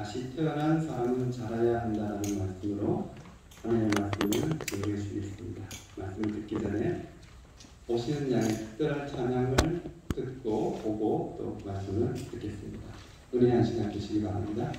다시 태어난 사람은 자라야 한다는 말씀으로 하나님의 말씀을 전해 주시겠습니다. 말씀을 듣기 전에 오시는 양의 특별한 찬양을 듣고 보고 또 말씀을 듣겠습니다. 은혜의 한 시간 주시기 바랍니다.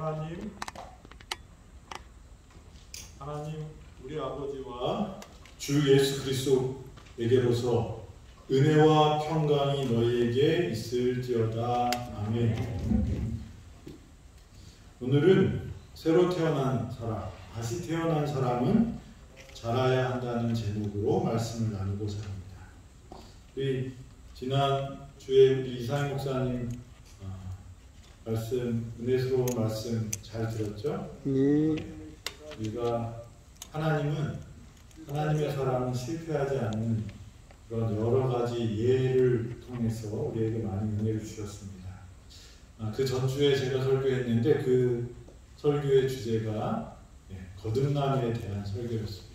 아멘. 하나님 우리 아버지와 주 예수 그리스도에게로서 은혜와 평강이 너희에게 있을지어다. 아멘. 오늘은 새로 태어난 사람, 다시 태어난 사람은 자라야 한다는 제목으로 말씀을 나누고자 합니다. 우리 지난 주에 우리 이상희 목사님 말씀, 은혜스러운 말씀 잘 들었죠? 우리가 하나님의 사람은 실패하지 않는 그런 여러 가지 예를 통해서 우리에게 많은 은혜를 주셨습니다. 그 전주에 제가 설교했는데 그 설교의 주제가 거듭남에 대한 설교였습니다.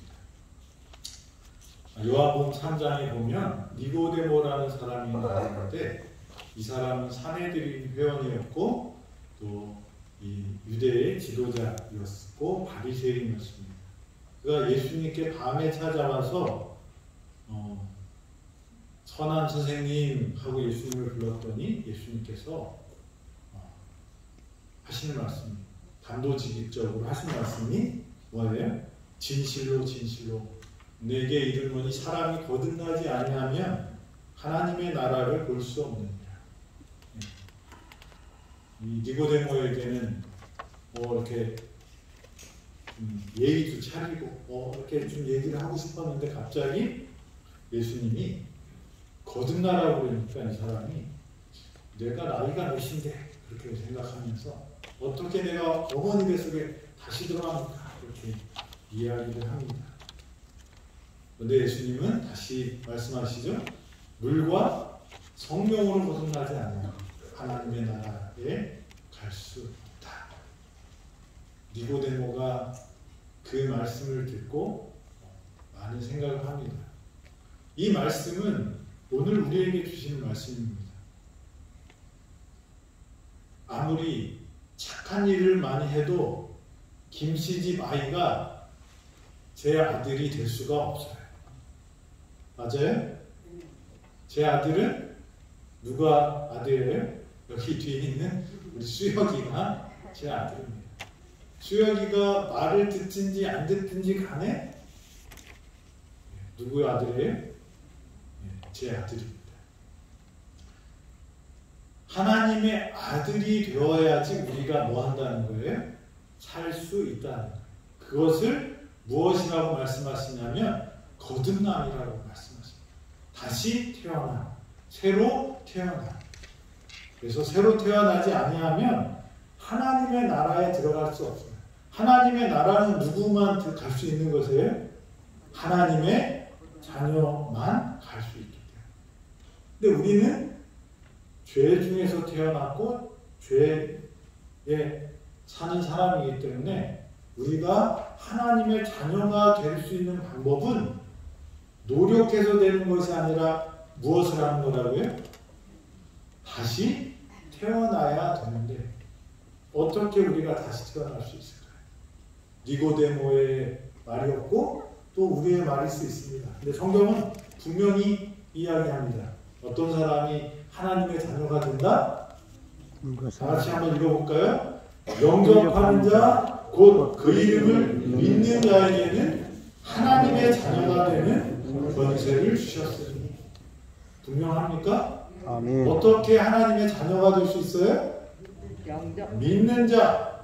요한복음 3장에 보면 니고데모라는 사람이 나왔는데 이 사람은 사내들인 회원이었고 또 이 유대의 지도자였고 바리새인이었습니다. 그가 예수님께 밤에 찾아와서 선한 선생님 하고 예수님을 불렀더니 예수님께서 하시는 말씀이 단도직입적으로 하시는 말씀이 뭐예요? 진실로 진실로 내게 이르노니 사람이 거듭나지 아니하면 하나님의 나라를 볼 수 없느니라. 이 니고데모에게는 이렇게 예의도 차리고 이렇게 좀 얘기를 하고 싶었는데 갑자기 예수님이 거듭나라고 그러니까 이 사람이 내가 나이가 몇인데 그렇게 생각하면서 어떻게 내가 어머니 뱃속에 다시 들어갑니까? 이렇게 이야기를 합니다. 그런데 예수님은 다시 말씀하시죠. 물과 성령으로 거듭나지 않으면 하나님의 나라에 갈 수 없다. 니고데모가 그 말씀을 듣고 많은 생각을 합니다. 이 말씀은 오늘 우리에게 주시는 말씀입니다. 아무리 착한 일을 많이 해도 김씨집 아이가 제 아들이 될 수가 없어요. 맞아요? 제 아들은 누가 아들이에요? 여기 뒤에 있는 우리 수혁이가 제 아들입니다. 수혁이가 말을 듣든지 안 듣든지 간에 누구의 아들이에요? 제 아들입니다. 하나님의 아들이 되어야지 우리가 뭐 한다는 거예요? 살 수 있다는 거예요. 그것을 무엇이라고 말씀하시냐면 거듭남이라고 말씀하십니다. 다시 태어남, 새로 태어남. 그래서 새로 태어나지 아니하면 하나님의 나라에 들어갈 수 없어요. 하나님의 나라는 누구만 갈 수 있는 것이에요? 하나님의 자녀만 갈 수 있기 때문에. 근데 우리는 죄 중에서 태어났고 죄에 사는 사람이기 때문에 우리가 하나님의 자녀가 될 수 있는 방법은 노력해서 되는 것이 아니라 무엇을 하는 거라고요? 다시 태어나야 되는데 어떻게 우리가 다시 태어날 수 있을까요? 니고데모의 말이었고 또 우리의 말일 수 있습니다. 근데 성경은 분명히 이야기합니다. 어떤 사람이 하나님의 자녀가 된다? 다 같이 한번 읽어볼까요? 영접하는 자 곧 그 이름을 믿는 자에게는 하나님의 자녀가 되는 권세를 주셨으니. 분명합니까? 아멘. 어떻게 하나님의 자녀가 될 수 있어요? 믿는 자,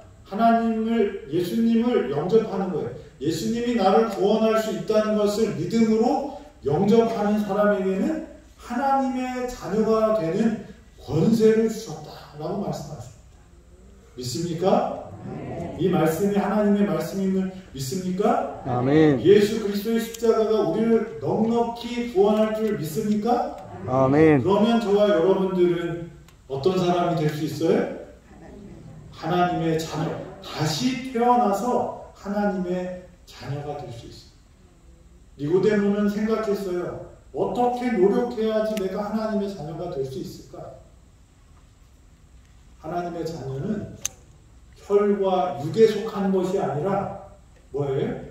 예수님을 영접하는 거예요. 예수님이 나를 구원할 수 있다는 것을 믿음으로 영접하는 사람에게는 하나님의 자녀가 되는 권세를 주셨다라고 말씀하십니다. 믿습니까? 이 말씀이 하나님의 말씀임을 믿습니까? 아멘. 예수 그리스도의 십자가가 우리를 넉넉히 구원할 줄 믿습니까? 아멘. 그러면 저와 여러분들은 어떤 사람이 될 수 있어요? 하나님의 자녀. 다시 태어나서 하나님의 자녀가 될 수 있어요. 니고데모는 생각했어요. 어떻게 노력해야지 내가 하나님의 자녀가 될 수 있을까? 하나님의 자녀는 혈과 육에 속한 것이 아니라 뭐예요?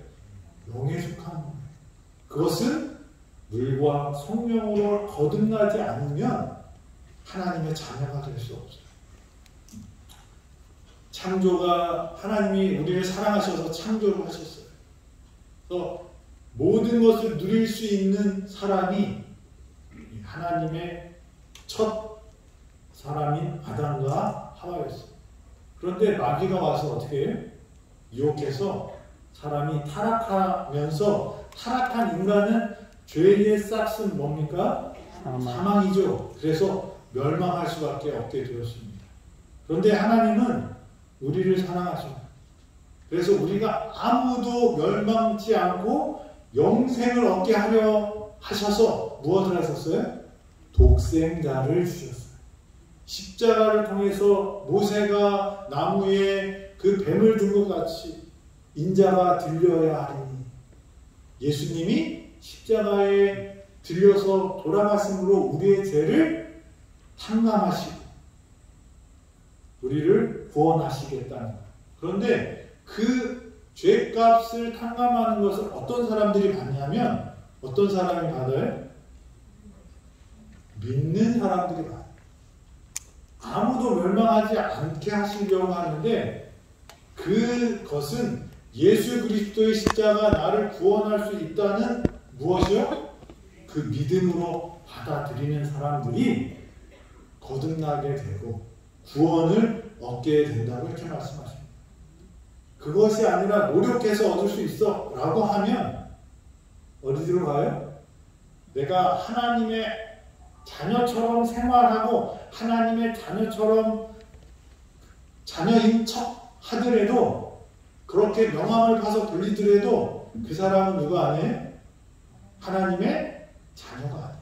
영에 속한 거예요. 그것은 물과 성령으로 거듭나지 않으면 하나님의 자녀가 될 수 없어요. 창조가 하나님이 우리를 사랑하셔서 창조를 하셨어요. 그래서 모든 것을 누릴 수 있는 사람이 하나님의 첫 사람인 아담과 하와였어요. 그런데 마귀가 와서 어떻게 해요? 유혹해서 사람이 타락하면서 타락한 인간은 죄의 싹은 뭡니까? 사망이죠. 그래서 멸망할 수밖에 없게 되었습니다. 그런데 하나님은 우리를 사랑하십니다. 그래서 우리가 아무도 멸망치 않고 영생을 얻게 하려 하셔서 무엇을 하셨어요? 독생자를 주셨어요. 십자가를 통해서 모세가 나무에 그 뱀을 든 것 같이 인자가 들려야 하리니 예수님이 십자가에 들려서 돌아가심으로 우리의 죄를 탕감하시고 우리를 구원하시겠다는 거예요. 그런데 그 죄값을 탕감하는 것을 어떤 사람들이 받냐면 어떤 사람이 받아요? 믿는 사람들이 받아요. 아무도 멸망하지 않게 하시려고 하는데 그것은 예수 그리스도의 십자가 나를 구원할 수 있다는 무엇이요? 그 믿음으로 받아들이는 사람들이 거듭나게 되고 구원을 얻게 된다고 이렇게 말씀하십니다. 그것이 아니라 노력해서 얻을 수 있어 라고 하면 어디로 가요? 내가 하나님의 자녀처럼 생활하고 하나님의 자녀인 척 하더라도 그렇게 명함을 파서 돌리더라도 그 사람은 누가 아니에요? 하나님의 자녀가 아니에요.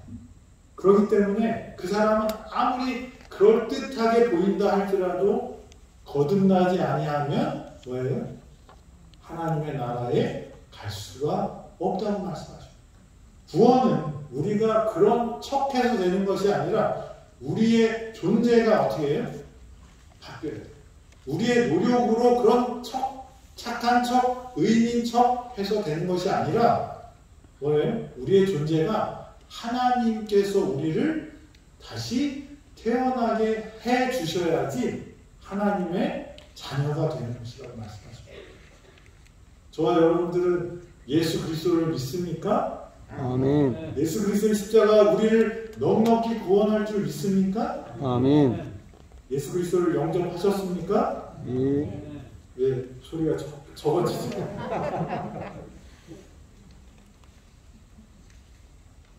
그렇기 때문에 그 사람은 아무리 그럴듯하게 보인다 할지라도 거듭나지 아니하면 뭐예요? 하나님의 나라에 갈 수가 없다고 말씀하십니다. 구원은 우리가 그런 척해서 되는 것이 아니라 우리의 존재가 어떻게 해요? 바뀌어야 돼요. 우리의 노력으로 그런 착한 척, 의인인 척 해서 되는 것이 아니라 뭐예요? 우리의 존재가 하나님께서 우리를 다시 태어나게 해 주셔야지 하나님의 자녀가 되는 것이라고 말씀하십니다. 저와 여러분들은 예수 그리스도를 믿습니까? 아멘. 예수 그리스도의 십자가 우리를 넉넉히 구원할 줄 믿습니까? 아멘. 예수 그리스도를 영접하셨습니까? 예. 왜 소리가 적어지지?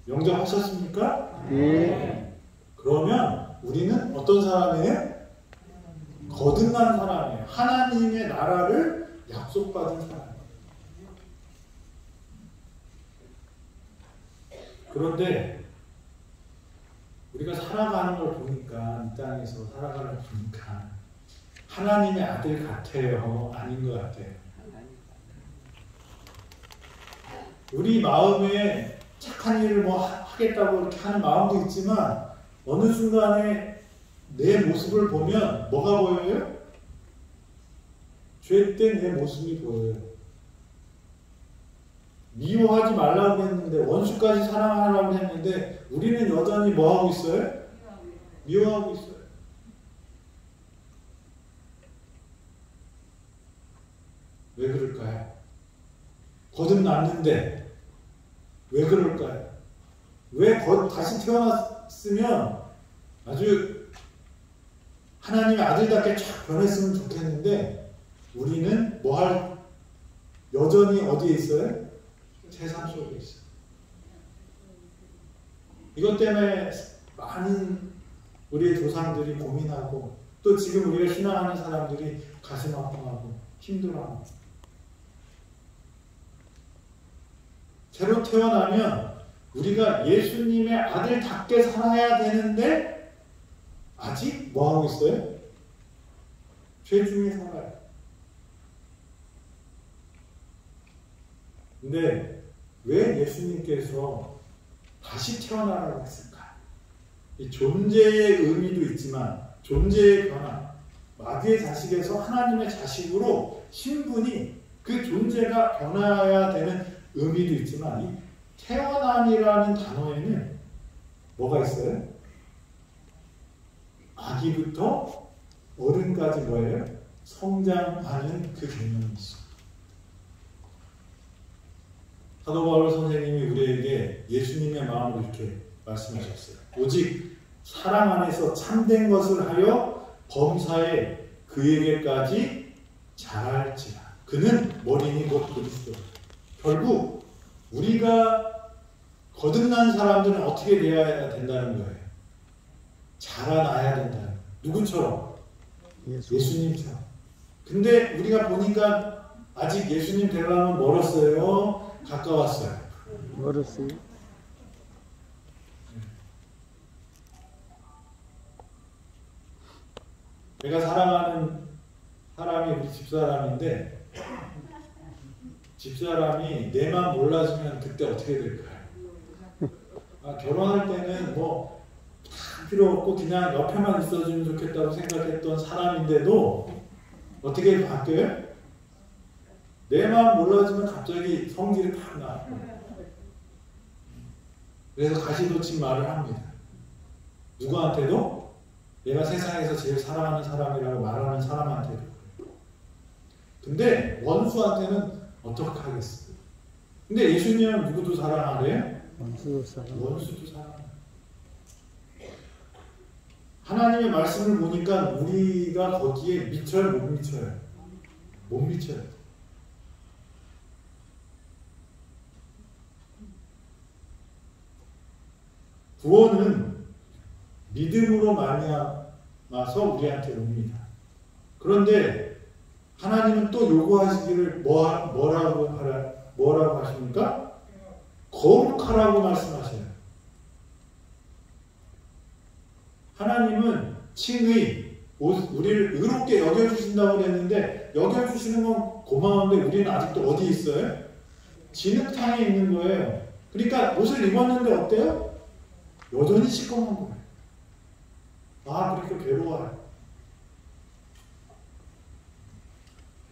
영접하셨습니까? 예. 그러면 우리는 어떤 사람이에요? 거듭난 사람이에요. 하나님의 나라를 약속받은 사람이에요. 그런데 우리가 살아가는 걸 보니까 이 땅에서 살아가는 걸 보니까 하나님의 아들 같아요? 아닌 것 같아요? 우리 마음에 착한 일을 뭐 하겠다고 이렇게 하는 마음도 있지만 어느 순간에 내 모습을 보면 뭐가 보여요? 죄된 내 모습이 보여요. 미워하지 말라고 했는데 원수까지 사랑하라고 했는데 우리는 여전히 뭐하고 있어요? 미워하고 있어요. 왜 그럴까요? 거듭났는데 왜 그럴까요? 왜 다시 태어났으면 아주 하나님의 아들답게 쫙 변했으면 좋겠는데 우리는 여전히 어디에 있어요? 세상 속에 있어요. 이것 때문에 많은 우리의 조상들이 고민하고 또 지금 우리가 신앙하는 사람들이 가슴 아파하고 힘들어하고 새로 태어나면 우리가 예수님의 아들답게 살아야 되는데 아직 뭐하고 있어요? 죄 중에 살아요. 근데 왜 예수님께서 다시 태어나라고 했을까? 이 존재의 의미도 있지만 존재의 변화, 마귀의 자식에서 하나님의 자식으로 신분이 그 존재가 변화해야 되는 의미도 있지만 이 태어남이라는 단어에는 뭐가 있어요? 아기부터 어른까지 뭐예요? 성장하는 그 개념이 있어요. 사도 바울 선생님이 우리에게 예수님의 마음으로 이렇게 말씀하셨어요. 오직 사랑 안에서 참된 것을 하여 범사에 그에게까지 자랄지라. 그는 머리니 곧 그리스도. 결국 우리가 거듭난 사람들은 어떻게 되어야 된다는 거예요? 자라나야 된다는 거예요. 누구처럼? 예수님처럼. 근데 우리가 보니까 아직 예수님 되려면 멀었어요? 가까웠어요? 멀었어요. 내가 사랑하는 사람이 우리 집사람인데 집사람이 내만 몰라주면 그때 어떻게 될까요? 결혼할 때는 뭐 다 필요 없고 그냥 옆에만 있어주면 좋겠다고 생각했던 사람인데도 어떻게 바뀌어요? 내만 몰라주면 갑자기 성질이 팍 나. 그래서 가시돋친 말을 합니다. 누구한테도? 내가 세상에서 제일 사랑하는 사람이라고 말하는 사람한테도. 근데 원수한테는 어떻게 하겠어요? 근데 예수님은 누구도 사랑하래요? 원수도 사랑해요. 하나님의 말씀을 보니까 우리가 거기에 미쳐요? 못 미쳐요? 못 미쳐요. 구원은 믿음으로 말미암아서 우리한테 옵니다. 그런데 하나님은 또 요구하시기를 뭐라고 하십니까? 거룩하라고 말씀하셔요. 하나님은 칭의, 우리를 의롭게 여겨주신다고 그랬는데 여겨주시는 건 고마운데 우리는 아직도 어디 있어요? 진흙탕에 있는 거예요. 그러니까 옷을 입었는데 어때요? 여전히 시커먼 거예요. 그렇게 괴로워요.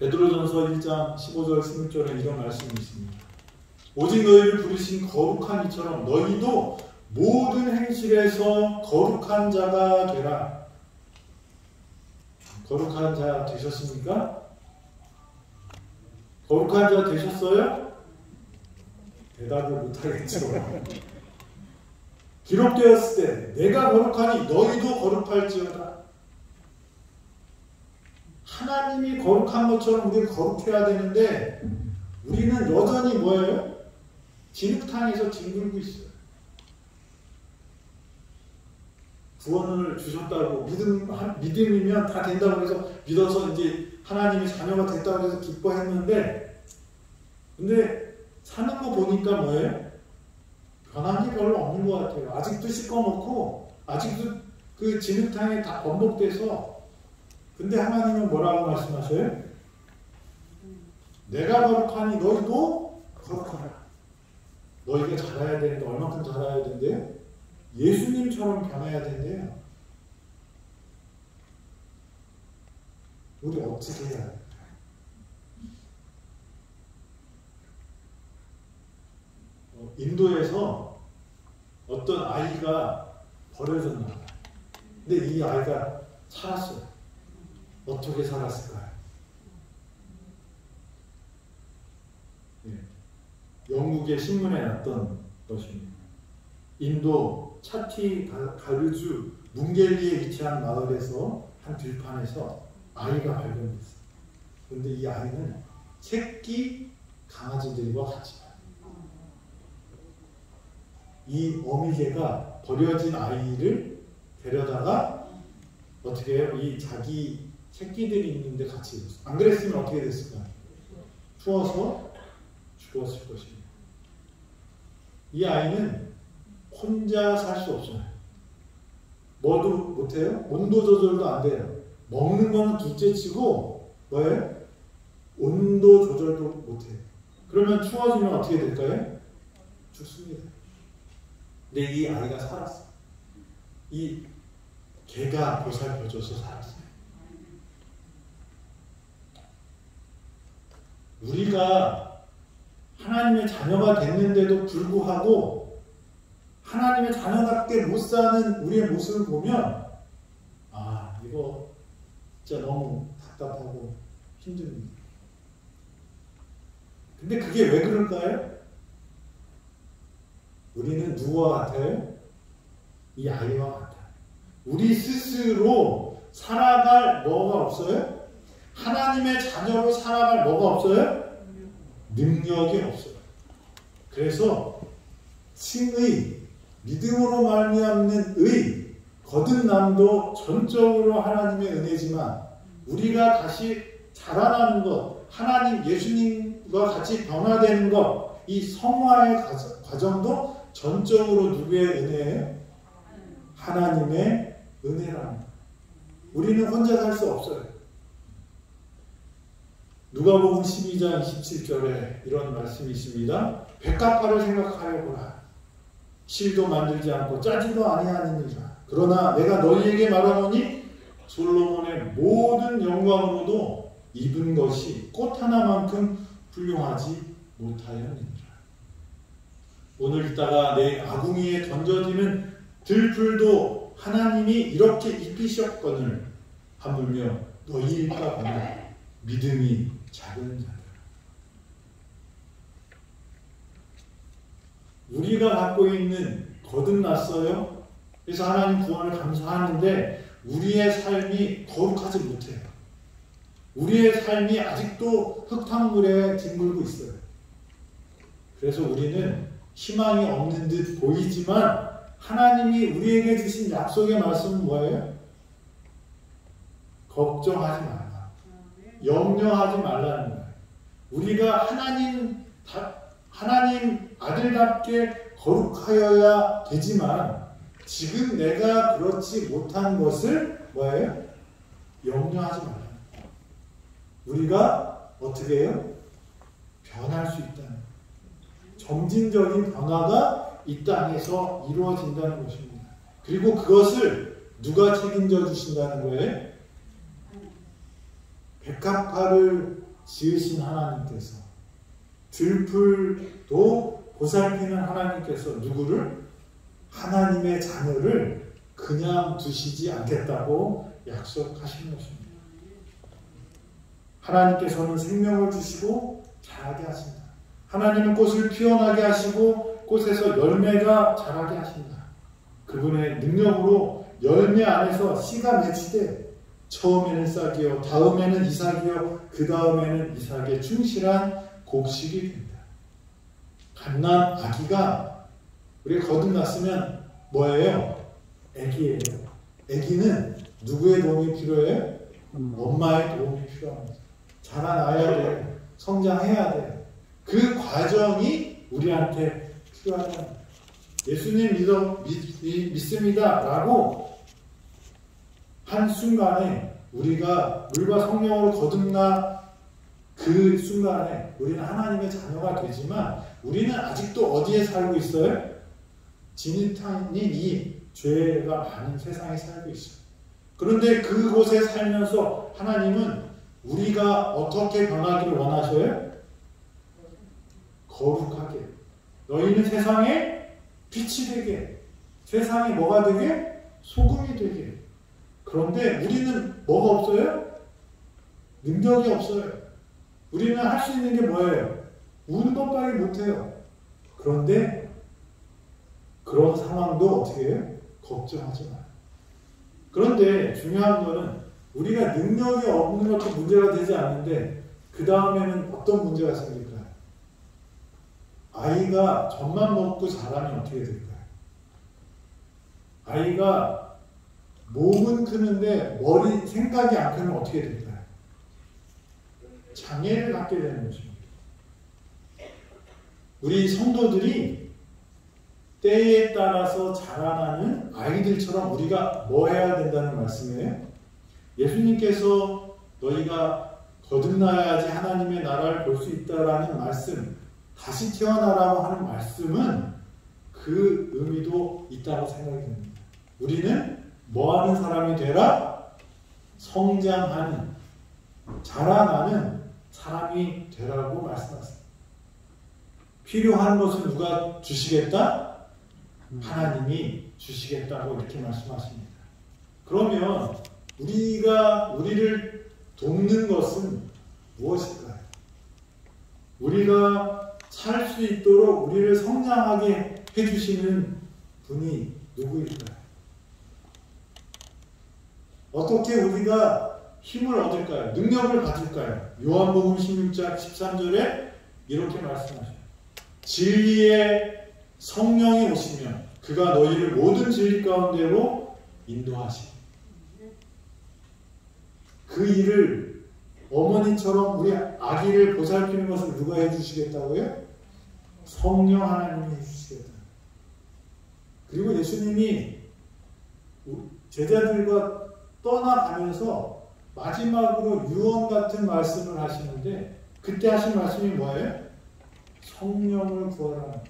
베드로전서 1장 15절 16절에 이런 말씀이 있습니다. 오직 너희를 부르신 거룩한 이처럼 너희도 모든 행실에서 거룩한 자가 되라. 거룩한 자 되셨습니까? 거룩한 자 되셨어요? 대답을 못하겠죠. 기록되었을 때 내가 거룩하니 너희도 거룩할지어다. 하나님이 거룩한 것처럼 우리는 거룩해야 되는데 우리는 여전히 뭐예요? 진흙탕에서 뒹굴고 있어요. 구원을 주셨다고 믿음이면 다 된다고 해서 믿어서 이제 하나님의 자녀가 됐다고 해서 기뻐했는데 근데 사는 거 보니까 뭐예요? 변한 게 별로 없는 것 같아요. 아직도 시꺼멓고 아직도 그 진흙탕에 다 번복돼서 근데 하나님은 뭐라고 말씀하셔요? 내가 거룩하니 너희도 거룩하라. 너희가 자라야 되는데 얼마큼 자라야 된대요? 예수님처럼 변해야 된대요. 우리 어떻게 해야 돼요? 인도에서 어떤 아이가 버려졌나 봐요. 근데 이 아이가 살았어요. 어떻게 살았을까요? 영국의 신문에 났던 것입니다. 인도 차티 가르주 뭉겔리에 위치한 마을에서 한 들판에서 아이가 발견됐어요. 그런데 이 아이는 새끼 강아지들과 같이 봐요. 이 어미개가 버려진 아이를 데려다가 어떻게 해요? 이 자기 새끼들이 있는데 같이 있었어요. 안 그랬으면 어떻게 됐을까요? 추워서 죽었을 것입니다. 이 아이는 혼자 살 수 없어요. 뭐도 못해요? 온도 조절도 안 돼요. 먹는 거는 둘째치고 뭐예요? 온도 조절도 못해요. 그러면 추워지면 어떻게 될까요? 죽습니다. 근데 이 아이가 살았어요. 이 개가 보살펴줘서 살았어요. 우리가 하나님의 자녀가 됐는데도 불구하고 하나님의 자녀답게 못 사는 우리의 모습을 보면 이거 진짜 너무 답답하고 힘듭니다. 근데 그게 왜 그럴까요? 우리는 누구와 같아요? 이 아이와 같아요. 우리 스스로 살아갈 뭐가 없어요? 하나님의 자녀로 살아갈 뭐가 없어요? 능력이 없어요. 그래서 칭의, 믿음으로 말미암는 의, 거듭남도 전적으로 하나님의 은혜지만 우리가 다시 자라나는 것, 하나님 예수님과 같이 변화되는 것, 이 성화의 과정도 전적으로 누구의 은혜예요? 하나님의 은혜랍니다. 우리는 혼자 살 수 없어요. 누가복음 12장 27절에 이런 말씀이 있습니다. 백합화를 생각하여 보라. 실도 만들지 않고 짜지도 아니하느니라. 그러나 내가 너희에게 말하노니 솔로몬의 모든 영광으로도 입은 것이 꽃 하나만큼 훌륭하지 못하였느니라. 오늘 있다가 내 아궁이에 던져지는 들풀도 하나님이 이렇게 입히셨거늘 하물며 너희일까 보나 믿음이 작은 자들. 우리가 갖고 있는 거듭났어요. 그래서 하나님 구원을 감사하는데 우리의 삶이 거룩하지 못해요. 우리의 삶이 아직도 흙탕물에 짓물고 있어요. 그래서 우리는 희망이 없는 듯 보이지만 하나님이 우리에게 주신 약속의 말씀은 뭐예요? 걱정하지 말라. 염려하지 말라는 거예요. 우리가 하나님 아들답게 거룩하여야 되지만 지금 내가 그렇지 못한 것을 뭐예요? 염려하지 말라. 우리가 어떻게 해요? 변할 수 있다는, 점진적인 변화가 이 땅에서 이루어진다는 것입니다. 그리고 그것을 누가 책임져 주신다는 거예요? 백합화를 지으신 하나님께서, 들풀도 보살피는 하나님께서 누구를? 하나님의 자녀를 그냥 두시지 않겠다고 약속하신 것입니다. 하나님께서는 생명을 주시고 자라게 하신다. 하나님은 꽃을 피어나게 하시고 꽃에서 열매가 자라게 하신다. 그분의 능력으로 열매 안에서 씨가 맺히되 처음에는 싹이요, 다음에는 이삭이요, 그 다음에는 이삭의 충실한 곡식이 된다. 갓난 아기가 우리가 거듭났으면 뭐예요? 아기예요. 아기는 누구의 도움이 필요해요? 엄마의 도움이 필요합니다. 자라나야 돼. 성장해야 돼. 그 과정이 우리한테 필요하다. 예수님 믿습니다 라고 한 순간에 우리가 물과 성령으로 거듭나 그 순간에 우리는 하나님의 자녀가 되지만 우리는 아직도 어디에 살고 있어요? 진흙탕인 이 죄가 많은 세상에 살고 있어요. 그런데 그곳에 살면서 하나님은 우리가 어떻게 변하기를 원하셔요? 거룩하게. 너희는 세상에 빛이 되게. 세상에 뭐가 되게? 소금이 되게. 그런데 우리는 뭐가 없어요? 능력이 없어요. 우리는 할 수 있는 게 뭐예요? 우는 것밖에 못해요. 그런데 그런 상황도 어떻게 해요? 걱정하지 마요. 그런데 중요한 거는 우리가 능력이 없는 것도 문제가 되지 않는데 그 다음에는 어떤 문제가 생길까요? 아이가 젖만 먹고 자라면 어떻게 될까요? 아이가 몸은 크는데 머리 생각이 안 크면 어떻게 될까요? 장애를 갖게 되는 것입니다. 우리 성도들이 때에 따라서 자라나는 아이들처럼 우리가 뭐 해야 된다는 말씀이에요? 예수님께서 너희가 거듭나야지 하나님의 나라를 볼 수 있다라는 말씀, 다시 태어나라고 하는 말씀은 그 의미도 있다고 생각이 듭니다. 우리는 뭐 하는 사람이 되라? 성장하는, 자라나는 사람이 되라고 말씀하셨습니다. 필요한 것을 누가 주시겠다? 하나님이 주시겠다고 이렇게 말씀하십니다. 그러면 우리가 우리를 돕는 것은 무엇일까요? 우리가 살 수 있도록 우리를 성장하게 해주시는 분이 누구일까요? 어떻게 우리가 힘을 얻을까요? 능력을 가질까요? 요한복음 16장 13절에 이렇게 말씀하셔요. 진리의 성령이 오시면 그가 너희를 모든 진리 가운데로 인도하시고, 그 일을 어머니처럼 우리 아기를 보살피는 것을 누가 해주시겠다고요? 성령 하나님이 해주시겠다. 그리고 예수님이 제자들과 떠나가면서 마지막으로 유언 같은 말씀을 하시는데, 그때 하신 말씀이 뭐예요? 성령을 구하라.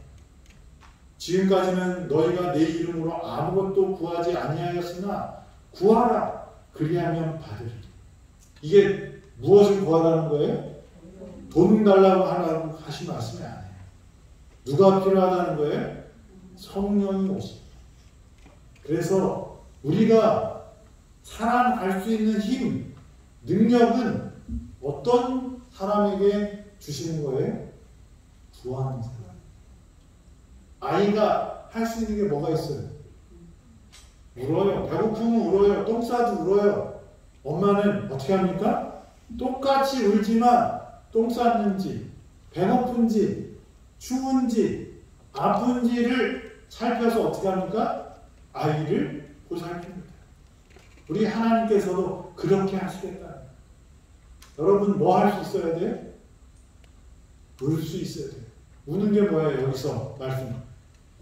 지금까지는 너희가 내 이름으로 아무것도 구하지 아니하였으나 구하라. 그리하면 받으리라. 이게 무엇을 구하라는 거예요? 돈 달라고 하신 말씀이 아니에요. 누가 필요하다는 거예요? 성령이 오십니다. 그래서 우리가 살아갈 수 있는 힘, 능력은 어떤 사람에게 주시는 거예요? 구하는 사람. 아이가 할 수 있는 게 뭐가 있어요? 울어요. 배고프면 울어요. 똥 싸도 울어요. 엄마는 어떻게 합니까? 똑같이 울지만 똥 쌌는지, 배고픈지, 추운지, 아픈지를 살펴서 어떻게 합니까? 아이를 보살핍니다. 우리 하나님께서도 그렇게 하시겠다. 여러분 뭐 할 수 있어야 돼요? 울 수 있어야 돼요. 우는 게 뭐예요? 여기서 말씀.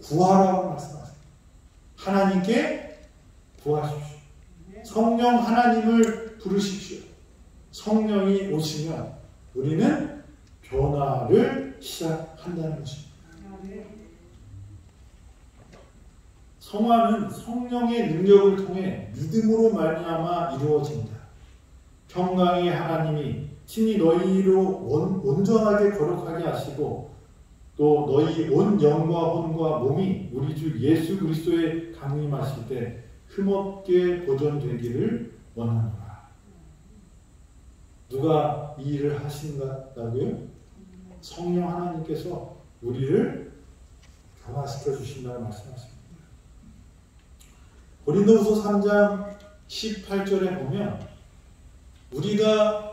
구하라고 말씀하세요. 하나님께 구하십시오. 성령 하나님을 부르십시오. 성령이 오시면 우리는 변화를 시작한다는 것입니다. 성화는 성령의 능력을 통해 믿음으로 말미암아 이루어진다. 평강의 하나님이 친히 너희로 온전하게 거룩하게 하시고 또 너희 온 영과 혼과 몸이 우리 주 예수 그리스도의 강림하실 때 흠없게 보존되기를 원하노라. 누가 이 일을 하신다고요? 성령 하나님께서 우리를 변화시켜 주신다고 말씀하십니다. 고린도후서 3장 18절에 보면 우리가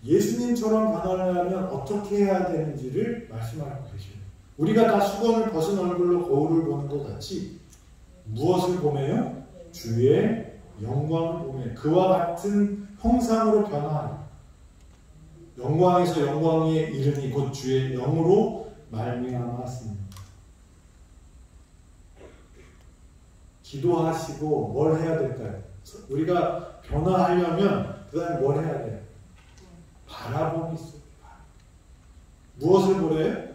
예수님처럼 변화하려면 어떻게 해야 되는지를 말씀하고 계십니다. 우리가 다 수건을 벗은 얼굴로 거울을 보는 것 같이 무엇을 보매요? 주의 영광을 보매 그와 같은 형상으로 변화하라. 영광에서 영광에 이르니 곧 주의 영으로 말미암았습니다. 기도하시고 뭘 해야 될까요? 우리가 변화하려면 그 다음에 뭘 해야 돼요? 바라봄이 있어요. 무엇을 보래요?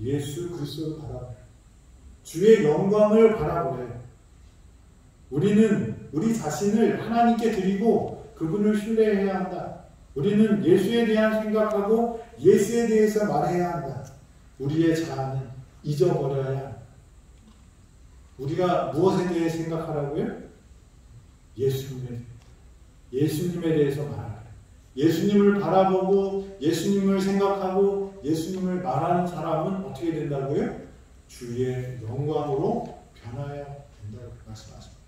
예수 그리스도를 바라보래요. 주의 영광을 바라보래요. 우리는 우리 자신을 하나님께 드리고 그분을 신뢰해야 한다. 우리는 예수에 대한 생각하고 예수에 대해서 말해야 한다. 우리의 자아는 잊어버려야 한다. 우리가 무엇에 대해 생각하라고요? 예수님에 대해서 말하라. 예수님을 바라보고 예수님을 생각하고 예수님을 말하는 사람은 어떻게 된다고요? 주의 영광으로 변화해야 된다고 말씀하십니다.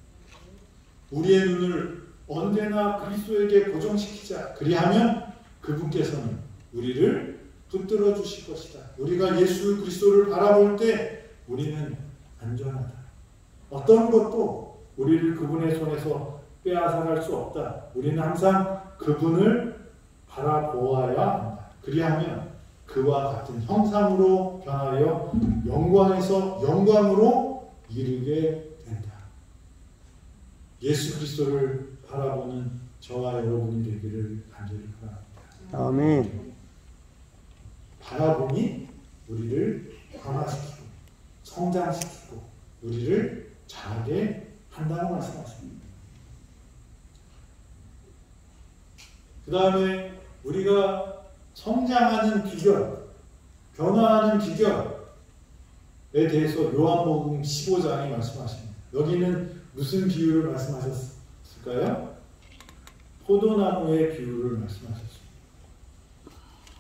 우리의 눈을 언제나 그리스도에게 고정시키자. 그리하면 그분께서는 우리를 붙들어 주실 것이다. 우리가 예수 그리스도를 바라볼 때 우리는 안전하다. 어떤 것도 우리를 그분의 손에서 빼앗아갈 수 없다. 우리는 항상 그분을 바라보아야 한다. 그리하면 그와 같은 형상으로 변하여 영광에서 영광으로 이르게 된다. 예수 그리스도를 바라보는 저와 여러분이 되기를 간절히 바랍니다. 아멘. 바라봄이 우리를 변화시키고 성장시키고 우리를 자라게 한다고 말씀하십니다. 그 다음에 우리가 성장하는 비결, 변화하는 비결에 대해서 요한복음 15장에 말씀하십니다. 여기는 무슨 비유를 말씀하셨을까요? 포도나무의 비유를 말씀하셨습니다.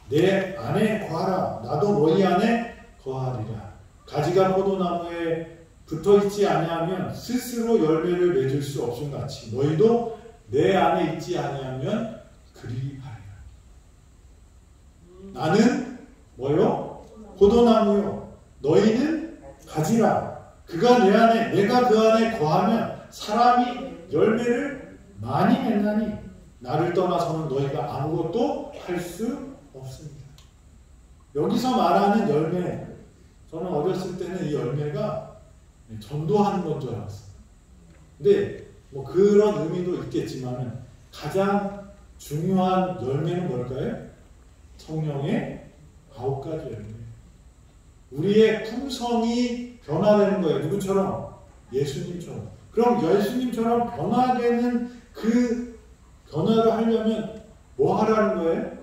내 안에 거하라. 나도 너희 안에 거하리라. 가지가 포도나무에 붙어있지 아니하면 스스로 열매를 맺을 수 없음 같이 너희도 내 안에 있지 아니하면 그리하리라. 나는 뭐요? 포도나무요. 너희는 가지라. 그가 내 안에 내가 그 안에 거하면 사람이 열매를 많이 맺나니 나를 떠나서는 너희가 아무것도 할 수 없습니다. 여기서 말하는 열매, 저는 어렸을 때는 이 열매가 전도하는 건 줄 알았어요. 근데 뭐 그런 의미도 있겠지만 가장 중요한 열매는 뭘까요? 성령의 9가지 열매. 우리의 품성이 변화되는 거예요. 누구처럼? 예수님처럼. 그럼 예수님처럼 변화되는 그 변화를 하려면 뭐 하라는 거예요?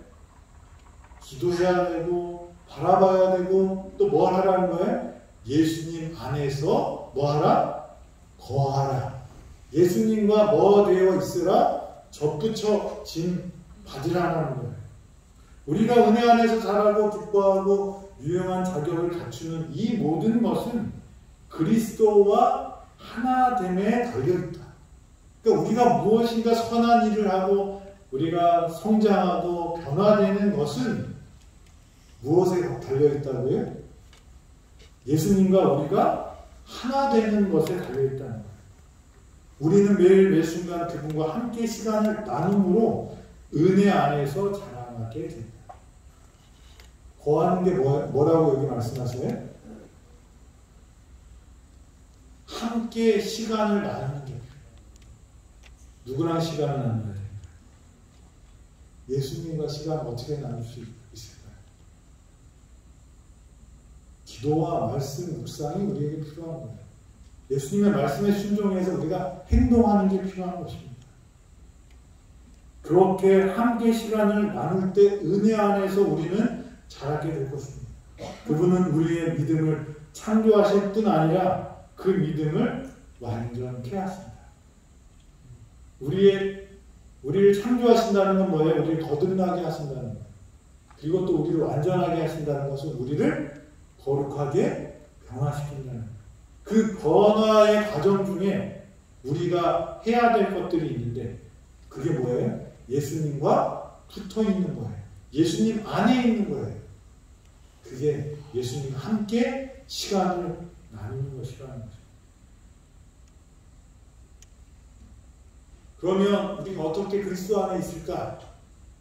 기도해야 되고 바라봐야 되고 또 뭐 하라는 거예요? 예수님 안에서 뭐 하라? 거하라. 예수님과 뭐 되어 있으라? 접붙여 짐 받으라는 거예요. 우리가 은혜 안에서 자라고 기뻐하고 유용한 자격을 갖추는 이 모든 것은 그리스도와 하나됨에 달려있다. 그러니까 우리가 무엇인가 선한 일을 하고 우리가 성장하고 변화되는 것은 무엇에 달려있다고요? 예수님과 우리가 하나 되는 것에 달려있다는 거예요. 우리는 매일 매순간 그분과 함께 시간을 나눔으로 은혜 안에서 자라나게 됩니다. 거하는 게 뭐라고 여기 말씀하세요? 함께 시간을 나누는 게 누구랑 시간을 나눠야 됩니까? 예수님과 시간 어떻게 나눌 수 있을까요? 기도와 말씀, 묵상이 우리에게 필요한 거예요. 예수님의 말씀에 순종해서 우리가 행동하는 게 필요한 것입니다. 그렇게 함께 시간을 나눌 때 은혜 안에서 우리는 자라게 될 것입니다. 그분은 우리의 믿음을 창조하실 뿐 아니라 그 믿음을 완전케 하십니다. 우리를 창조하신다는 건 뭐예요? 우리를 거듭나게 하신다는 거예요. 그리고 또 우리를 완전하게 하신다는 것은 우리를 거룩하게 변화시킨다는 거예요. 그 변화의 과정 중에 우리가 해야 될 것들이 있는데 그게 뭐예요? 예수님과 붙어 있는 거예요. 예수님 안에 있는 거예요. 그게 예수님과 함께 시간을 나누는 것이라는 거죠. 그러면 우리가 어떻게 그리스도 안에 있을까?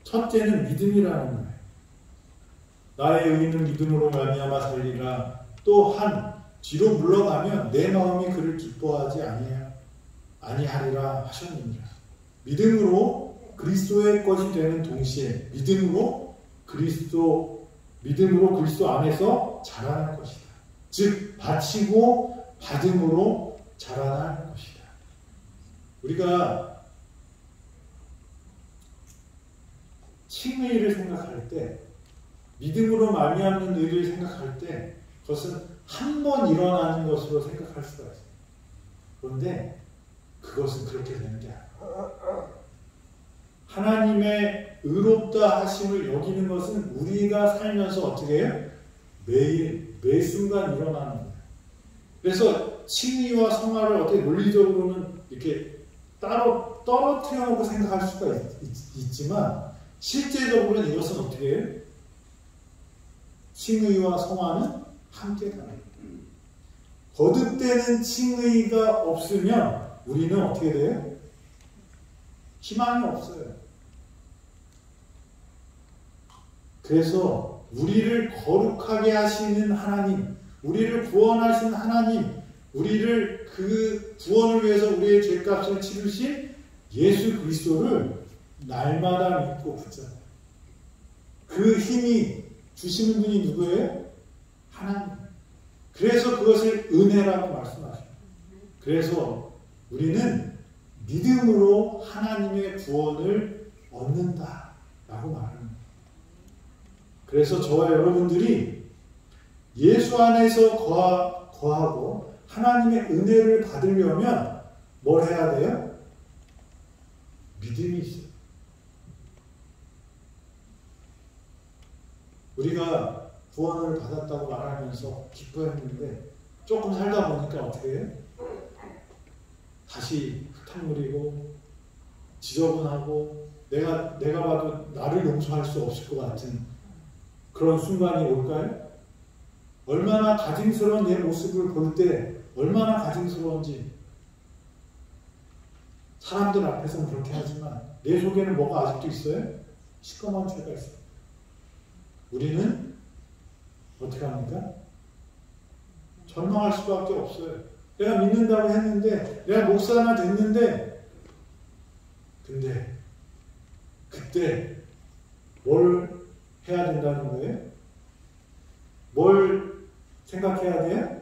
첫째는 믿음이라는 거예요. 나의 의인은 믿음으로 말미암아 살리라. 또한 뒤로 물러가면 내 마음이 그를 기뻐하지 아니하리라 하셨느니라. 믿음으로 그리스도의 것이 되는 동시에 믿음으로 그리스도 안에서 자라날 것이다. 즉 바치고 받음으로 자라날 것이다. 우리가 칭의를 생각할 때, 믿음으로 말미암는 의를 생각할 때 그것은 한 번 일어나는 것으로 생각할 수가 있어요. 그런데 그것은 그렇게 되는 게 아니에요. 하나님의 의롭다 하심을 여기는 것은 우리가 살면서 어떻게 해요? 매일, 매 순간 일어나는 거예요. 그래서 칭의와 성화를 어떻게 논리적으로는 이렇게 따로 떨어뜨려 놓고 생각할 수가 있지만 실제적으로는 이것은 어떻게 해요? 칭의와 성화는 함께 가요. 거듭되는 칭의가 없으면 우리는 어떻게 돼요? 희망이 없어요. 그래서 우리를 거룩하게 하시는 하나님, 우리를 구원하신 하나님, 우리를 그 구원을 위해서 우리의 죄값을 치르신 예수 그리스도를 날마다 믿고 붙잡아요. 그 힘이 주시는 분이 누구예요? 하나님. 그래서 그것을 은혜라고 말씀하십니다. 그래서 우리는 믿음으로 하나님의 구원을 얻는다 라고 말합니다. 그래서 저와 여러분들이 예수 안에서 거하고 하나님의 은혜를 받으려면 뭘 해야 돼요? 믿음이 있어요. 우리가 구원을 받았다고 말하면서 기뻐했는데 조금 살다 보니까 어떻게 해요? 다시 흙탕물이고 지저분하고 내가 봐도 나를 용서할 수 없을 것 같은 그런 순간이 올까요? 얼마나 가증스러운 내 모습을 볼 때 얼마나 가증스러운지 사람들 앞에서는 그렇게 하지만 내 속에는 뭐가 아직도 있어요? 시커먼 죄가 있어요. 우리는 어떻게 합니까? 절망할 수밖에 없어요. 내가 믿는다고 했는데 내가 목사나 됐는데 근데 그때 뭘 해야 된다는 거예요? 뭘 생각해야 돼요?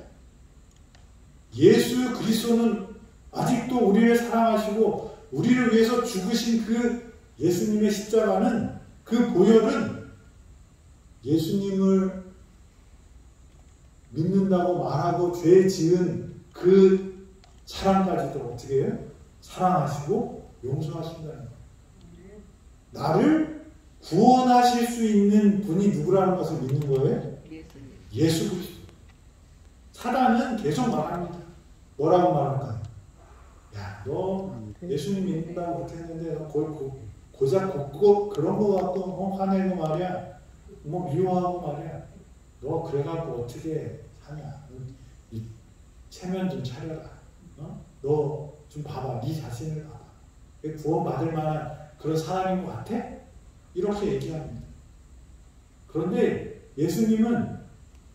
예수 그리스도는 아직도 우리를 사랑하시고 우리를 위해서 죽으신 그 예수님의 십자가는 그 보혈은 예수님을 믿는다고 말하고 죄 지은 그 사랑까지도 어떻게 해요? 사랑하시고 용서하신다는 거예요. 나를 구원하실 수 있는 분이 누구라는 것을 믿는 거예요? 예수 그리스도. 사단은 계속 말합니다. 뭐라고 말할까요? 야, 너 예수님 믿는다고 그렇게 했는데 너 고작 곱고 그런 거 갖고 화내고 말이야. 뭐 미워하고 말이야. 너 그래갖고 어떻게 사냐. 이 체면 좀 차려라. 너 좀 봐봐. 네 자신을 봐봐. 구원받을 만한 그런 사람인 것 같아? 이렇게 얘기합니다. 그런데 예수님은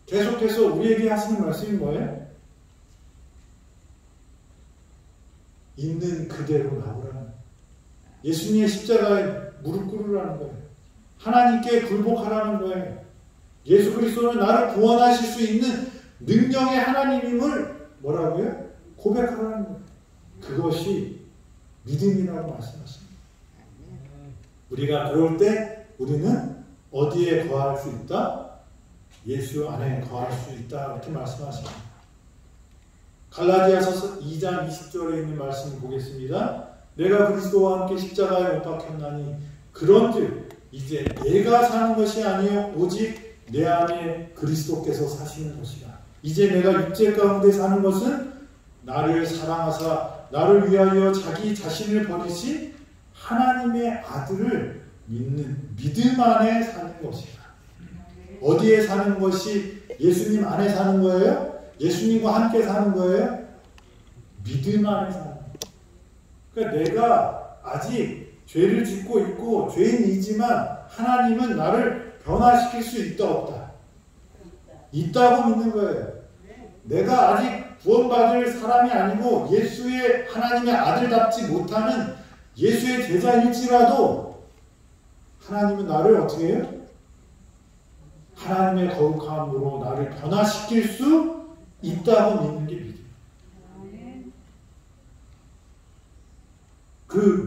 계속해서 우리에게 하시는 말씀이 뭐예요? 있는 그대로 나오라는 거예요. 예수님의 십자가에 무릎 꿇으라는 거예요. 하나님께 굴복하라는 거예요. 예수 그리스도는 나를 구원하실 수 있는 능력의 하나님임을 뭐라고요? 고백하라는 거예요. 그것이 믿음이라고 말씀하십니다. 우리가 그럴 때 우리는 어디에 거할 수 있다? 예수 안에 거할 수 있다. 이렇게 말씀하십니다. 갈라디아서 2장 20절에 있는 말씀을 보겠습니다. 내가 그리스도와 함께 십자가에 못 박혔나니 그런즉 이제 내가 사는 것이 아니요 오직 내 안에 그리스도께서 사시는 것이라. 이제 내가 육체 가운데 사는 것은 나를 사랑하사 나를 위하여 자기 자신을 버리신 하나님의 아들을 믿는 믿음 안에 사는 것이다. 어디에 사는 것이 예수님 안에 사는 거예요? 예수님과 함께 사는 거예요? 믿음 안에 사는 거예요. 그러니까 내가 아직 죄를 짓고 있고 죄인이지만 하나님은 나를 변화시킬 수 있다 없다? 있다고 믿는 거예요. 내가 아직 구원받을 사람이 아니고 예수의 하나님의 아들답지 못하는 예수의 제자일지라도 하나님은 나를 어떻게 해요? 하나님의 거룩함으로 나를 변화시킬 수 있다고 믿는 게 믿음. 그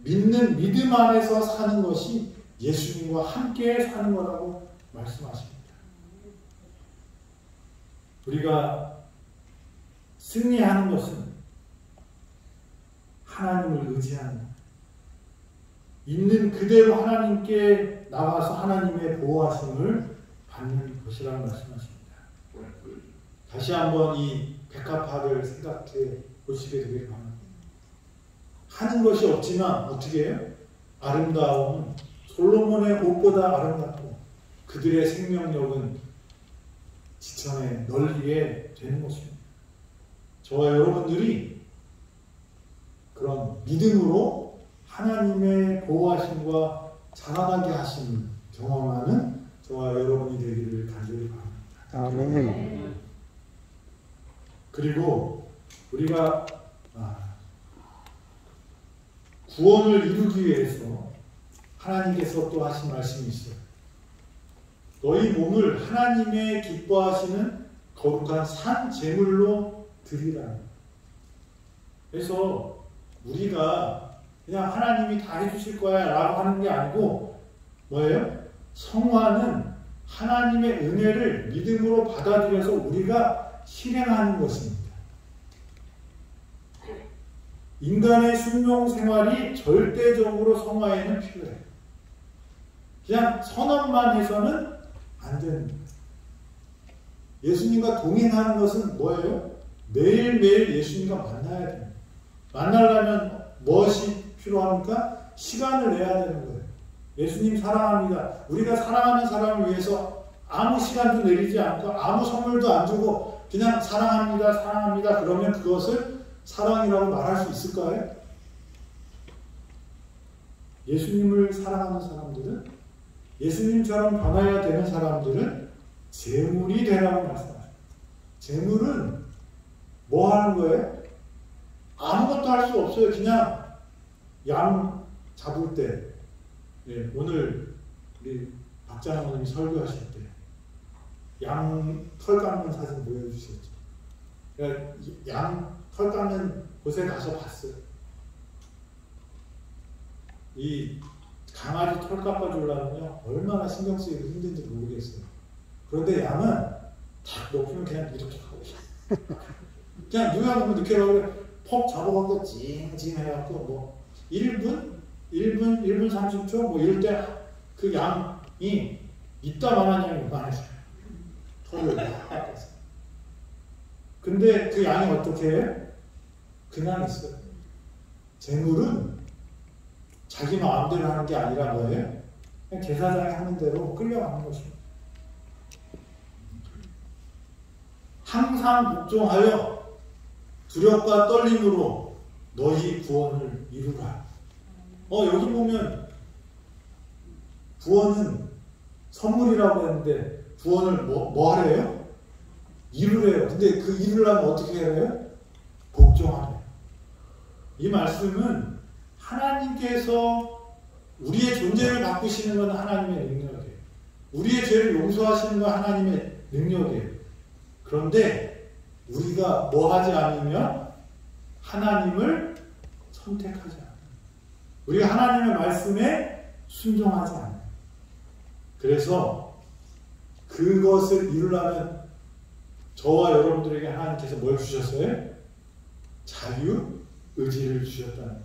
믿는 믿음 안에서 사는 것이 예수님과 함께 사는 거라고 말씀하십니다. 우리가 승리하는 것은 하나님을 의지하는 것. 있는 그대로 하나님께 나가서 하나님의 보호하심을 받는 것이라고 말씀하십니다. 다시 한번 이 백합화를 생각해 보시게 되길 바랍니다. 하는 것이 없지만 어떻게 해요? 아름다움은 솔로몬의 옷보다 아름답고 그들의 생명력은 지천에 널리게 되는 것입니다. 저와 여러분들이 그런 믿음으로 하나님의 보호하심과 자라나게 하심을 경험하는 저와 여러분이 되기를 간절히 바랍니다. 아멘. 그리고 우리가 구원을 이루기 위해서 하나님께서 또 하신 말씀이 있어요. 너희 몸을 하나님의 기뻐하시는 거룩한 산 제물로 드리라. 그래서 우리가 그냥 하나님이 다 해주실 거야 라고 하는 게 아니고 뭐예요? 성화는 하나님의 은혜를 믿음으로 받아들여서 우리가 실행하는 것입니다. 인간의 순종 생활이 절대적으로 성화에는 필요해요. 그냥 선언만 해서는 안 됩니다. 예수님과 동행하는 것은 뭐예요? 매일매일 예수님과 만나야 됩니다. 만나려면 무엇이 필요합니까? 시간을 내야 되는 거예요. 예수님 사랑합니다. 우리가 사랑하는 사람을 위해서 아무 시간도 내리지 않고 아무 선물도 안 주고 그냥 사랑합니다, 사랑합니다. 그러면 그것을 사랑이라고 말할 수 있을까요? 예수님을 사랑하는 사람들은, 예수님처럼 변화해야 되는 사람들은 재물이 되라고 말씀하십니다. 재물은 뭐 하는 거예요? 아무것도 할 수 없어요. 그냥 양 잡을 때, 오늘 우리 박장모님이 설교하실 때 양 털 깎는 사진 보여주셨죠. 그러니까 양 털 깎는 곳에 가서 봤어요. 이 강아지 털 깎아주려면요 얼마나 신경 쓰이고 힘든지 모르겠어요. 그런데 양은 탁 높이면 그냥 이렇게 하고 있어요. 그냥 누가 보면 이렇게 하고 폭 잡아갖고 찡찡 해갖고 뭐 1분 30초 뭐 이럴 때 그 양이 이따만한 양이 많아져요. 털을 깎아서. 근데 그 양이 어떻게 해요? 그냥 있어요. 재물은 자기 마음대로 하는 게 아니라 뭐예요? 그냥 제사장이 하는 대로 끌려가는 것입니다. 항상 복종하여 두렵과 떨림으로 너희 구원을 이루라. 여기 보면 구원은 선물이라고 했는데 구원을 뭐 하래요? 이루래요. 근데 그 이루려면 어떻게 해야 복종하래요. 이 말씀은 하나님께서 우리의 존재를 바꾸시는 건 하나님의 능력이에요. 우리의 죄를 용서하시는 건 하나님의 능력이에요. 그런데 우리가 뭐 하지 않으면 하나님을 선택하지 않아요. 우리가 하나님의 말씀에 순종하지 않아요. 그래서 그것을 이루려면 저와 여러분들에게 하나님께서 뭘 주셨어요? 자유, 의지를 주셨다는 거예요.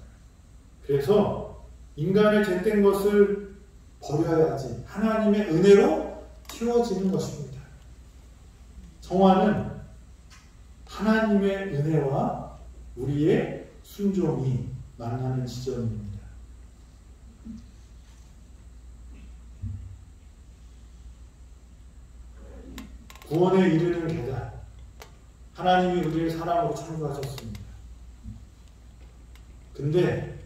그래서 인간의 죄된 것을 버려야지 하나님의 은혜로 채워지는 것입니다. 성화는 하나님의 은혜와 우리의 순종이 만나는 지점입니다. 구원에 이르는 계단. 하나님이 우리를 사랑으로 창조하셨습니다. 근데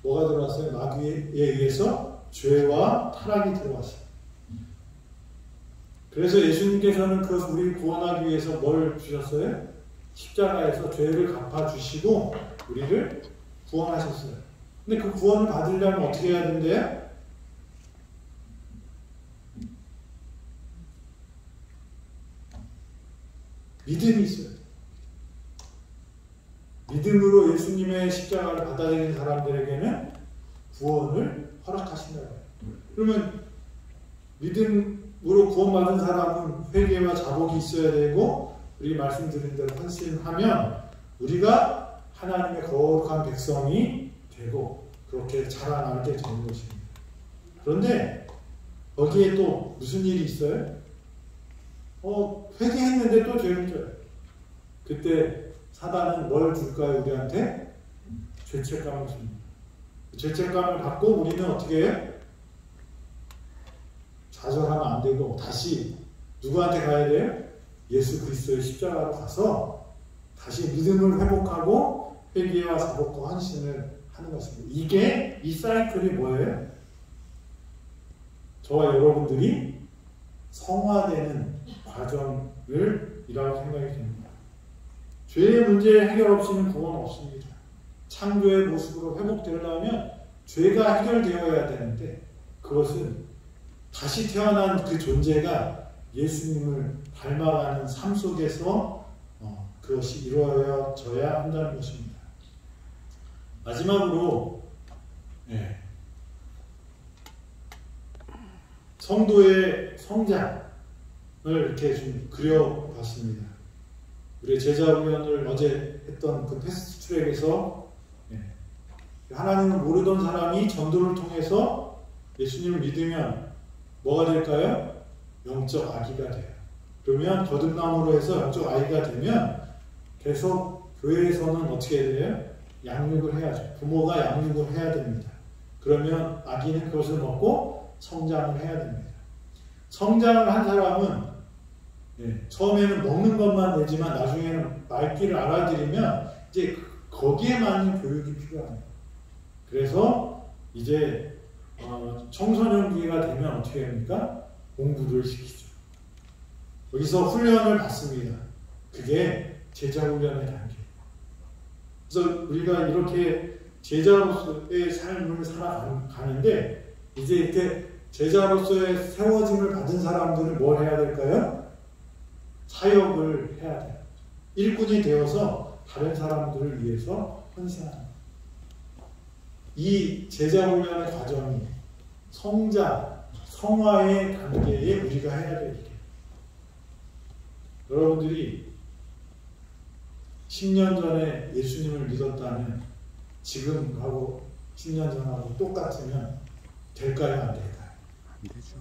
뭐가 들어왔어요? 마귀에 의해서 죄와 타락이 들어왔어요. 그래서 예수님께서는 그 우리를 구원하기 위해서 뭘 주셨어요? 십자가에서 죄를 갚아주시고 우리를 구원하셨어요. 근데 그 구원을 받으려면 어떻게 해야 된대요? 믿음이 있어요. 믿음으로 예수님의 십자가를 받아들인 사람들에게는 구원을 허락하신다고요. 그러면 믿음으로 구원받은 사람은 회개와 자복이 있어야 되고 우리 말씀드린 대로 헌신하면 우리가 하나님의 거룩한 백성이 되고 그렇게 자라나게 되는 것입니다. 그런데 거기에 또 무슨 일이 있어요? 회개했는데 또 죄를 져요. 그때 사단은 뭘 줄까요? 우리한테? 죄책감을 줍니다. 죄책감을 갖고 우리는 어떻게 해요? 좌절하면 안 되고 다시 누구한테 가야 돼요? 예수 그리스도의 십자가로 가서 다시 믿음을 회복하고 회개와 자복과 헌신을 하는 것입니다. 이게 이 사이클이 뭐예요? 저와 여러분들이 성화되는 과정을 이라고 생각이 됩니다. 죄의 문제 해결 없이는 구원 없습니다. 창조의 모습으로 회복되려면 죄가 해결되어야 되는데 그것은 다시 태어난 그 존재가 예수님을 닮아가는 삶 속에서 그것이 이루어져야 한다는 것입니다. 마지막으로 성도의 성장을 이렇게 좀 그려봤습니다. 우리 제자훈련을 어제 했던 그 패스트 트랙에서 하나님을 모르던 사람이 전도를 통해서 예수님을 믿으면 뭐가 될까요? 영적 아기가 돼요. 그러면 거듭남으로 해서 영적 아이가 되면 계속 교회에서는 어떻게 해야 돼요? 양육을 해야죠. 부모가 양육을 해야 됩니다. 그러면 아기는 그것을 먹고 성장을 해야 됩니다. 성장을 한 사람은 처음에는 먹는 것만 되지만 나중에는 말귀를 알아들이면 이제 거기에 맞는 교육이 필요합니다. 그래서 이제 청소년기가 되면 어떻게 합니까? 공부를 시키죠. 여기서 훈련을 받습니다. 그게 제자훈련의 단계. 그래서 우리가 이렇게 제자로서의 삶을 살아가는데 이제 이렇게 제자로서의 세워짐을 받은 사람들은 뭘 해야 될까요? 사역을 해야 돼요. 일꾼이 되어서 다른 사람들을 위해서 헌신하는 이 제자훈련의 과정이 성장, 성화의 단계에 우리가 해야 될 일이에요. 여러분들이 10년 전에 예수님을 믿었다면 지금하고 10년 전하고 똑같으면 될까요? 안 될까요? 안 되죠.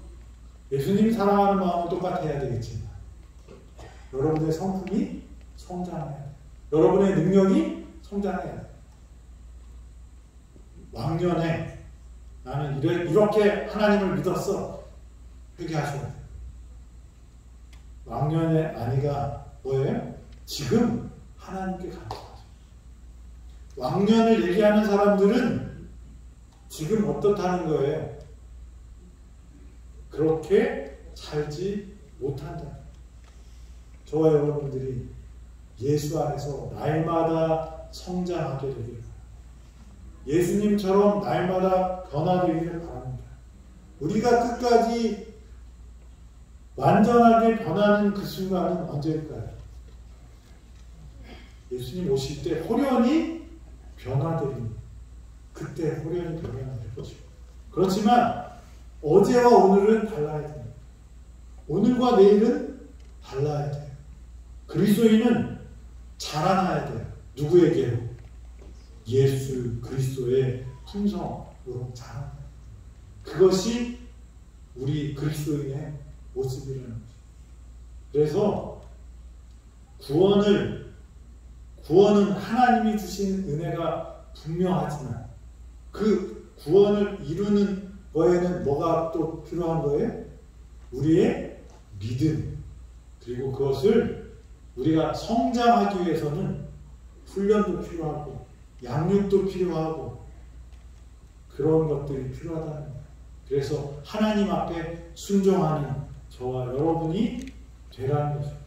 예수님 사랑하는 마음은 똑같아야 되겠지만 여러분의 성품이 성장해야 돼요. 여러분의 능력이 성장해야 돼요. 왕년에 나는 이렇게 하나님을 믿었어. 회개하셔야 돼요. 왕년의 아니가 뭐예요? 지금 하나님께 감사하죠. 왕년을 얘기하는 사람들은 지금 어떻다는 거예요? 그렇게 살지 못한다. 저와 여러분들이 예수 안에서 날마다 성장하게 되기를 바랍니다. 예수님처럼 날마다 변화되기를 바랍니다. 우리가 끝까지 완전하게 변하는 그 순간은 언제일까요? 예수님 오실 때 호련히 변화되는 그때 호련히 변화될 것이고 그렇지만 어제와 오늘은 달라야 됩니다. 오늘과 내일은 달라야 돼요. 그리스도인은 자라나야 돼요. 누구에게요? 예수 그리스도의 품성으로 자라나요. 그것이 우리 그리스도인의 모습이라는 거죠. 그래서 구원은 하나님이 주신 은혜가 분명하지만 그 구원을 이루는 거에는 뭐가 또 필요한 거예요? 우리의 믿음. 그리고 그것을 우리가 성장하기 위해서는 훈련도 필요하고 양육도 필요하고 그런 것들이 필요하다는 거예요. 그래서 하나님 앞에 순종하는 저와 여러분이 되라는 거죠.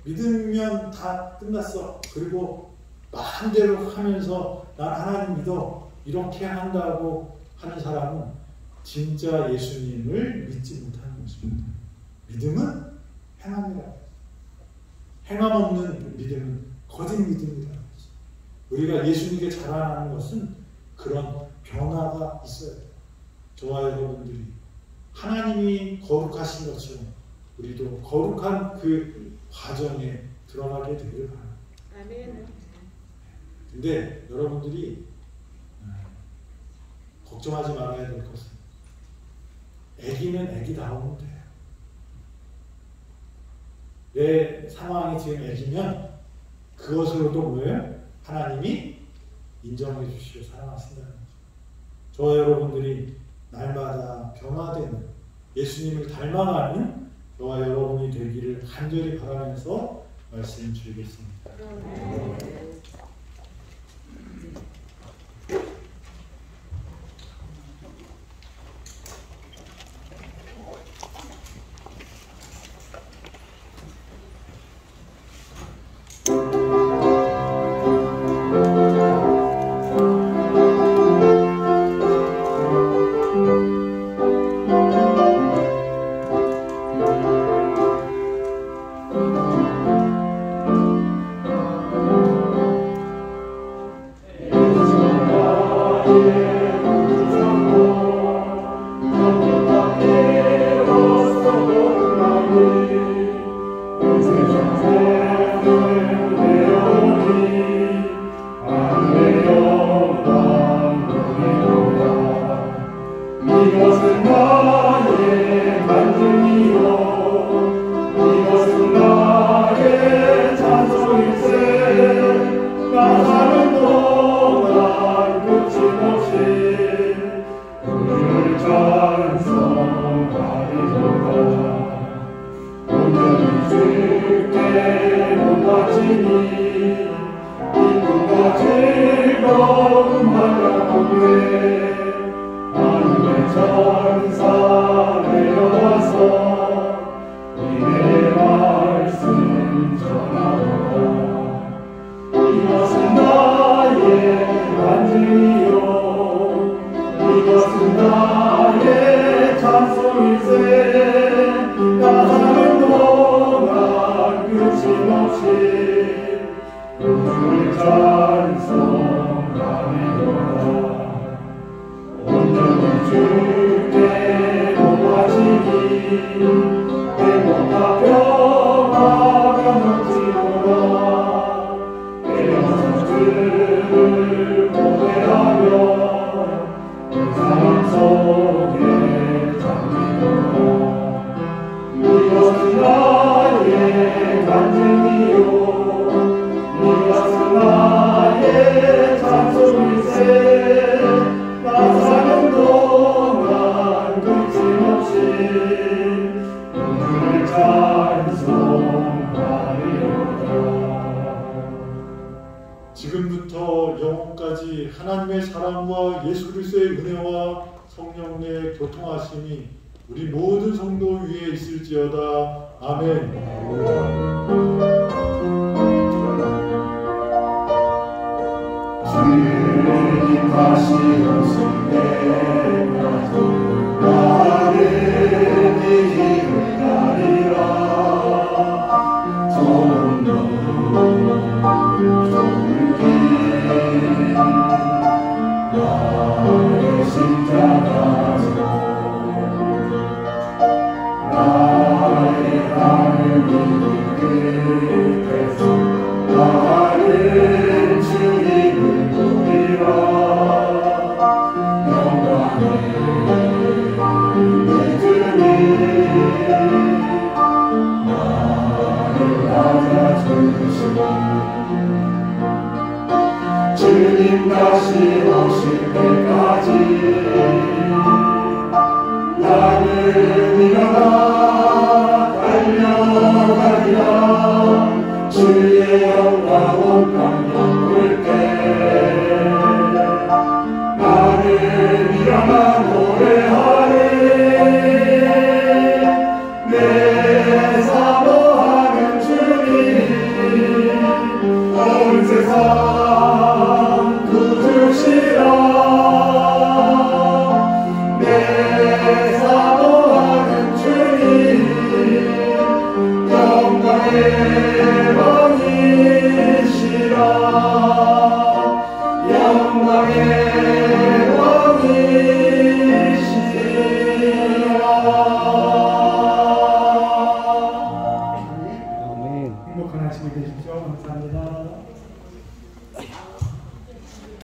믿으면 다 끝났어. 그리고 마음대로 하면서 난 하나님 믿어. 이렇게 한다고 하는 사람은 진짜 예수님을 믿지 못하는 것입니다. 믿음은 행함이라. 행함 없는 믿음은 거짓 믿음이라는 거죠. 우리가 예수님께 자라나는 것은 그런 변화가 있어야 돼요. 저와 여러분들이 하나님이 거룩하신 것처럼 우리도 거룩한 그 과정에 들어가게 되기를 바랍니다. 아멘. 근데 여러분들이 걱정하지 말아야 될 것은 애기는 애기다우면 돼요. 내 상황이 지금 애기면 그것으로도 뭐예요? 하나님이 인정해 주시고 사랑하신다는 거죠. 저와 여러분들이 날마다 변화되는 예수님을 닮아가는 저와 여러분이 되기를 간절히 바라면서 말씀 드리겠습니다. 이것은 나의 만등이요 이것은 나의 찬송일세 나 사는 동안 끝임없이 주를 찬송하리로다 온전히 주께 높아지니 행복과 평화가 넘치도다 깨어서 주를 고대하며 그 사랑 속에 잠기도다 이것은 나의 간증이요 이것은 나의 찬송일세 나 사는 동안 끝임없이 주를 찬송하리로다 지금부터 영원까지 하나님의 사랑과 예수 그리스도의 은혜와 성령의 교통하심이 우리 모든 성도 위에 있을지어다. 아멘. 주님 다시 오실 때까지 나는 이 길을 가리라 좋은 길 나의 십자가 지고 나의 하늘이 끝에서 나는 주님을 보리라 영광의 내 주님 나를 찾아주시니 주님 다시 오실 때까지 나는 일어나 달려가리라 주의 영광 온 강력 볼때 나는 일어나 노래하리 내 사모하는 주님 온 세상 구주시라 내 사모하는 주님 영광의